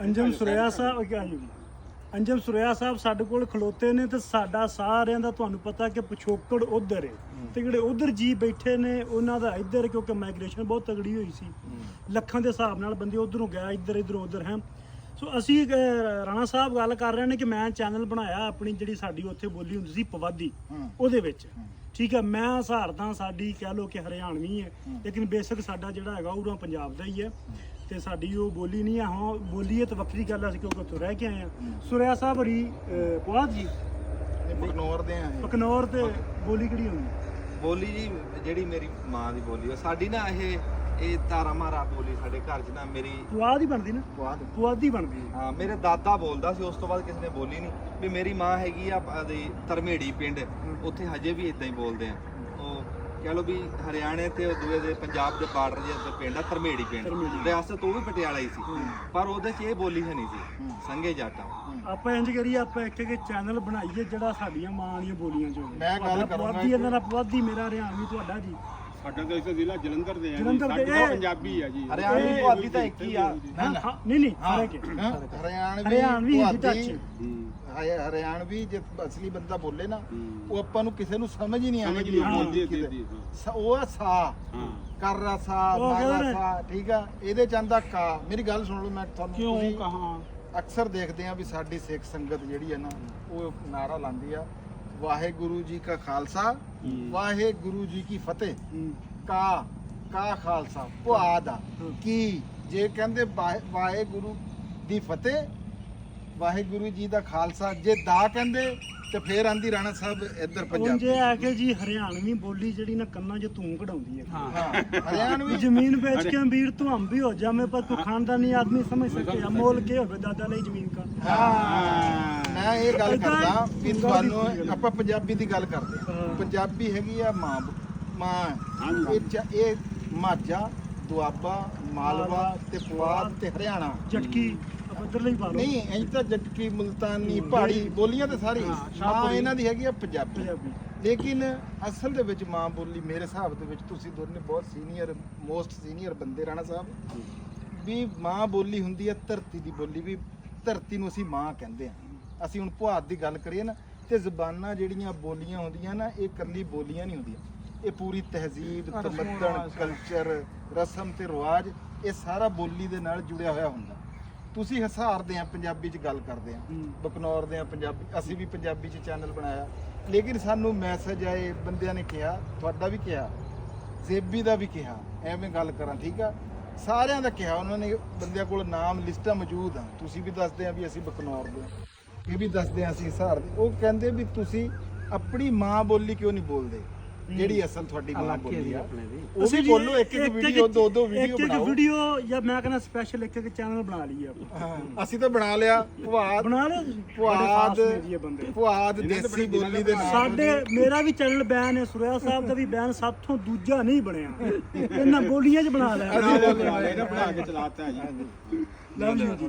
ਅੰਜਮ ਸੁਰੇਆ ਸਾਹਿਬ ਕਿਹਾ ਜੀ ਅੰਜਮ ਸੁਰੇਆ ਸਾਹਿਬ ਸਾਡੇ ਕੋਲ ਖਲੋਤੇ ਨੇ ਤੇ ਸਾਡਾ ਸਾਰਿਆਂ ਦਾ ਤੁਹਾਨੂੰ ਪਤਾ ਕਿ ਪਿਛੋਕੜ ਉਧਰ ਹੈ ਤੇ ਜਿਹੜੇ ਉਧਰ ਜੀ ਬੈਠੇ ਨੇ ਉਹਨਾਂ ਦਾ ਇੱਧਰ ਕਿਉਂਕਿ ਮਾਈਗ੍ਰੇਸ਼ਨ ਬਹੁਤ ਤਗੜੀ ਹੋਈ ਸੀ ਲੱਖਾਂ ਦੇ ਹਿਸਾਬ ਨਾਲ ਬੰਦੇ ਉਧਰੋਂ ਗਿਆ ਇੱਧਰੋਂ ਉਧਰ ਹੈ। ਸੋ ਅਸੀਂ ਰਾਣਾ ਸਾਹਿਬ ਗੱਲ ਕਰ ਰਹੇ ਨੇ ਕਿ ਮੈਂ ਚੈਨਲ ਬਣਾਇਆ ਆਪਣੀ ਜਿਹੜੀ ਸਾਡੀ ਉੱਥੇ ਬੋਲੀ ਹੁੰਦੀ ਸੀ ਪਵਾਦੀ ਉਹਦੇ ਵਿੱਚ ਠੀਕ ਹੈ। ਮੈਂ ਸਹਾਰਦਾ ਸਾਡੀ ਕਹਿ ਲਓ ਕਿ ਹਰਿਆਣਵੀ ਹੈ ਲੇਕਿਨ ਬੇਸਿਕ ਸਾਡਾ ਜਿਹੜਾ ਹੈਗਾ ਉਰੋਂ ਪੰਜਾਬ ਦਾ ਹੀ ਹੈ ਤੇ ਸਾਡੀ ਉਹ ਬੋਲੀ ਨਹੀਂ ਹੈ। ਹਾਂ ਬੋਲੀ ਹੈ ਤਾਂ ਵੱਖਰੀ ਗੱਲ ਅਸੀਂ ਕਿਉਂਕਿ ਉੱਥੋਂ ਰਹਿ ਕੇ ਆਏ ਹਾਂ। ਸੁਰਿਆ ਸਾਹਿਬ ਹਰੀ ਪੁਆਧ ਜੀ ਬਕਨੌਰ ਦੇ ਆ ਬਕਨੌਰ ਤੇ ਬੋਲੀ ਕਿਹੜੀ ਹੁੰਦੀ ਬੋਲੀ ਜੀ ਜਿਹੜੀ ਮੇਰੀ ਮਾਂ ਦੀ ਬੋਲੀ ਹੈ ਸਾਡੀ ਨਾ ਇਹ ਤਾਰਾ ਮਾਰਾ ਬੋਲੀ ਸਾਡੇ ਘਰ 'ਚ ਨਾ ਮੇਰੀ ਪੁਆਧ ਹੀ ਬਣਦੀ ਨਾ ਪੁਆਧ ਹੀ ਬਣਦੀ ਹਾਂ ਮੇਰੇ ਦਾਦਾ ਬੋਲਦਾ ਸੀ ਉਸ ਤੋਂ ਬਾਅਦ ਕਿਸੇ ਨੇ ਬੋਲੀ ਨਹੀਂ ਵੀ ਮੇਰੀ ਮਾਂ ਹੈਗੀ ਆ ਧਰਮੇੜੀ ਪਿੰਡ ਉੱਥੇ ਹਜੇ ਵੀ ਇਦਾਂ ਹੀ ਬੋਲਦੇ ਆ ਉਹ ਕਹਿ ਲਓ ਵੀ ਹਰਿਆਣੇ ਤੇ ਦੂਏ ਦੇ ਪੰਜਾਬ ਦੇ ਬਾਰਡਰ ਦੇ ਪਿੰਡ ਆ ਧਰਮੇੜੀ ਪਿੰਡ ਰਿਆਸਤ ਉਹ ਵੀ ਪਟਿਆਲਾ ਹੀ ਸੀ ਪਰ ਉਹਦੇ 'ਚ ਇਹ ਬੋਲੀ ਹੈ ਨਹੀਂ ਸੀ ਸੰਘੇ ਜਾਟਾਂ ਆਪਾਂ ਇੰਜ ਕਰੀਏ ਆਪਾਂ ਇੱਕ ਚੈਨਲ ਬਣਾਈਏ ਜਿਹੜਾ ਸਾਡੀਆਂ ਮਾਂ ਦੀਆਂ ਬੋਲੀਆਂ ਚੋਂ ਮੈਂ ਗੱਲ ਕਰੂੰਗਾ ਇਹਨਾਂ ਦਾ ਪੁਆਧੀ ਮੇਰਾ ਹਰਿਆਣਵੀ ਤੁਹਾਡਾ ਜੀ ਸਾਡਾ ਤਾਂ ਇਸ ਜ਼ਿਲ੍ਹਾ ਜਲੰਧਰ ਦੇ ਆ ਜਲੰਧਰ ਦੇ ਪੰਜਾਬੀ ਆ ਜੀ ਹਰਿਆਣਵੀ ਪੁਆਧੀ ਤਾਂ ਇੱਕ ਹੀ ਆ ਨਹੀਂ ਫਰਕ ਹੈ ਹਰਿਆਣਵੀ ਹਰਿਆਣਵੀ ਜੇ ਅਸਲੀ ਬੰਦਾ ਬੋਲੇ ਨਾ ਉਹ ਆਪਾਂ ਨੂੰ ਕਿਸੇ ਨੂੰ ਸਮਝ ਹੀ ਨਹੀਂ ਆਉਂਦੀ ਉਹ ਆ ਸਾ ਕਰ ਰਾ ਸਾ ਮਾਰਾ ਸਾ ਠੀਕ ਆ ਇਹਦੇ ਚ ਆਂਦਾ ਕਾ। ਮੇਰੀ ਗੱਲ ਸੁਣ ਲਓ ਮੈਂ ਤੁਹਾਨੂੰ ਕਿਉਂ ਕਹਾਂ ਅਕਸਰ ਦੇਖਦੇ ਆ ਵੀ ਸਾਡੀ ਸਿੱਖ ਸੰਗਤ ਜਿਹੜੀ ਹੈ ਨਾ ਉਹ ਨਾਰਾ ਲਾਉਂਦੀ ਆ ਵਾਹਿਗੁਰੂ ਜੀ ਕਾ ਖਾਲਸਾ ਵਾਹਿਗੁਰੂ ਜੀ ਕੀ ਫਤਿਹ ਕਾ ਖਾਲਸਾ ਪੁਆਧ ਆ ਕੀ ਜੇ ਕਹਿੰਦੇ ਵਾਹਿਗੁਰੂ ਦੀ ਫਤਿਹ ਵਾਹਿਗੁਰੂ ਜੀ ਦਾ ਖਾਲਸਾ ਜੇ ਦਾ ਕਹਿੰਦੇ ਤੇ ਫੇਰ ਆਂਦੀ ਰਾਣਾ ਸਾਹਿਬ ਇੱਧਰ ਪੰਜਾਬ ਜੇ ਆ ਕੇ ਜੀ ਹਰਿਆਣਵੀ ਬੋਲੀ ਜਿਹੜੀ ਨਾ ਕੰਨਾਂ 'ਚ ਧੂੰ ਕਢਾਉਂਦੀ ਹੈ ਹਰਿਆਣਵੀ ਜ਼ਮੀਨ ਵੇਚ ਕੇ ਅਮੀਰ ਤੋਂ ਹਮ ਵੀ ਹੋ ਜਾਵੇਂ ਪਰ ਕੋਈ ਖਾਨਦਾਨੀ ਆਦਮੀ ਸਮਝ ਸਕੇ ਅਮੋਲ ਕੇ ਹੋਵੇ ਦਾਦਾ ਲਈ ਜ਼ਮੀਨ ਕਾ। ਮੈਂ ਇਹ ਗੱਲ ਕਰਦਾ ਵੀ ਤੁਹਾਨੂੰ ਆਪਾਂ ਪੰਜਾਬੀ ਦੀ ਗੱਲ ਕਰਦੇ ਹਾਂ ਪੰਜਾਬੀ ਹੈਗੀ ਆ ਮਾਂ ਇਹ ਮਾਝਾ ਦੁਆਬਾ ਮਾਲਵਾ ਤੇ ਪੁਆਧ ਤੇ ਹਰਿਆਣਾ ਚਟਕੀ ਲਈ ਪਾ ਲਓ ਨਹੀਂ ਇੰਜ ਤਾਂ ਜਟਕੀ ਮੁਲਤਾਨੀ ਪਹਾੜੀ ਬੋਲੀਆਂ ਤੇ ਸਾਰੀ ਮਾਂ ਇਹਨਾਂ ਦੀ ਹੈਗੀ ਆ ਪੰਜਾਬੀ ਲੇਕਿਨ ਅਸਲ ਦੇ ਵਿੱਚ ਮਾਂ ਬੋਲੀ ਮੇਰੇ ਹਿਸਾਬ ਦੇ ਵਿੱਚ ਤੁਸੀਂ ਦੋਨੇ ਬਹੁਤ ਮੋਸਟ ਸੀਨੀਅਰ ਬੰਦੇ ਰਾਣਾ ਸਾਹਿਬ ਵੀ ਮਾਂ ਬੋਲੀ ਹੁੰਦੀ ਹੈ ਧਰਤੀ ਦੀ ਬੋਲੀ ਵੀ ਧਰਤੀ ਨੂੰ ਅਸੀਂ ਮਾਂ ਕਹਿੰਦੇ ਆ। ਅਸੀਂ ਹੁਣ ਪੁਆਧ ਦੀ ਗੱਲ ਕਰੀਏ ਨਾ ਤੇ ਜ਼ਬਾਨਾਂ ਜਿਹੜੀਆਂ ਬੋਲੀਆਂ ਹੁੰਦੀਆਂ ਨਾ ਇਹ ਇਕੱਲੀ ਬੋਲੀਆਂ ਨਹੀਂ ਹੁੰਦੀਆਂ ਇਹ ਪੂਰੀ ਤਹਿਜ਼ੀਬ ਤਮੱਦਨ ਕਲਚਰ ਰਸਮ ਤੇ ਰਿਵਾਜ ਇਹ ਸਾਰਾ ਬੋਲੀ ਦੇ ਨਾਲ ਜੁੜਿਆ ਹੋਇਆ ਹੁੰਦਾ। ਤੁਸੀਂ ਹਸਾਰਦੇ ਆ ਪੰਜਾਬੀ 'ਚ ਗੱਲ ਕਰਦੇ ਆ ਬਕਨੌਰ ਦੇ ਆ ਪੰਜਾਬੀ ਅਸੀਂ ਵੀ ਪੰਜਾਬੀ 'ਚ ਚੈਨਲ ਬਣਾਇਆ ਲੇਕਿਨ ਸਾਨੂੰ ਮੈਸੇਜ ਆਏ ਬੰਦਿਆਂ ਨੇ ਕਿਹਾ ਤੁਹਾਡਾ ਵੀ ਕਿਹਾ ਜ਼ੇਬੀ ਦਾ ਵੀ ਕਿਹਾ ਐਵੇਂ ਗੱਲ ਕਰਾਂ ਠੀਕ ਆ ਸਾਰਿਆਂ ਦਾ ਕਿਹਾ ਉਹਨਾਂ ਨੇ ਬੰਦਿਆਂ ਕੋਲ ਨਾਮ ਲਿਸਟਾਂ ਮੌਜੂਦ ਆ ਤੁਸੀਂ ਵੀ ਦੱਸਦੇ ਆ ਵੀ ਅਸੀਂ ਬਕਨੌਰ ਦੇ ਇਹ ਵੀ ਦੱਸਦੇ ਆ ਅਸੀਂ ਹਸਾਰਦੇ ਉਹ ਕਹਿੰਦੇ ਵੀ ਤੁਸੀਂ ਆਪਣੀ ਮਾਂ ਬੋਲੀ ਕਿਉਂ ਨਹੀਂ ਬੋਲਦੇ ਜਿਹੜੀ ਅਸਲ ਤੁਹਾਡੀ ਮਾਂ ਬੋਲੀ ਆ ਉਹ ਵੀ ਬੋਲੋ ਇੱਕ ਵੀਡੀਓ ਦੋ ਵੀਡੀਓ ਬਣਾਓ ਇੱਕ ਵੀਡੀਓ ਜਾਂ ਮੈਂ ਕਹਿੰਦਾ ਸਪੈਸ਼ਲ ਇੱਕ ਚੈਨਲ ਬਣਾ ਲਈਏ ਆਪਾਂ ਅਸੀਂ ਤਾਂ ਬਣਾ ਲਿਆ ਬਣਾ ਲਿਆ ਪੁਆਧ ਦੇਸੀ ਬੋਲੀ ਦੇ ਨਾਲ ਸਾਡੇ ਮੇਰਾ ਵੀ ਚੈਨਲ ਬੈਨ ਹੈ ਸੁਰਿਆ ਸਾਹਿਬ ਦਾ ਵੀ ਬੈਨ ਸਭ ਤੋਂ ਦੂਜਾ ਨਹੀਂ ਬਣਿਆ ਇਹਨਾਂ ਬੋਲੀਆਂ 'ਚ ਬਣਾ ਲਿਆ ਬਣਾ ਕੇ ਚਲਾਤਾ ਜੀ। ਲਵ ਯੂ ਜੀ।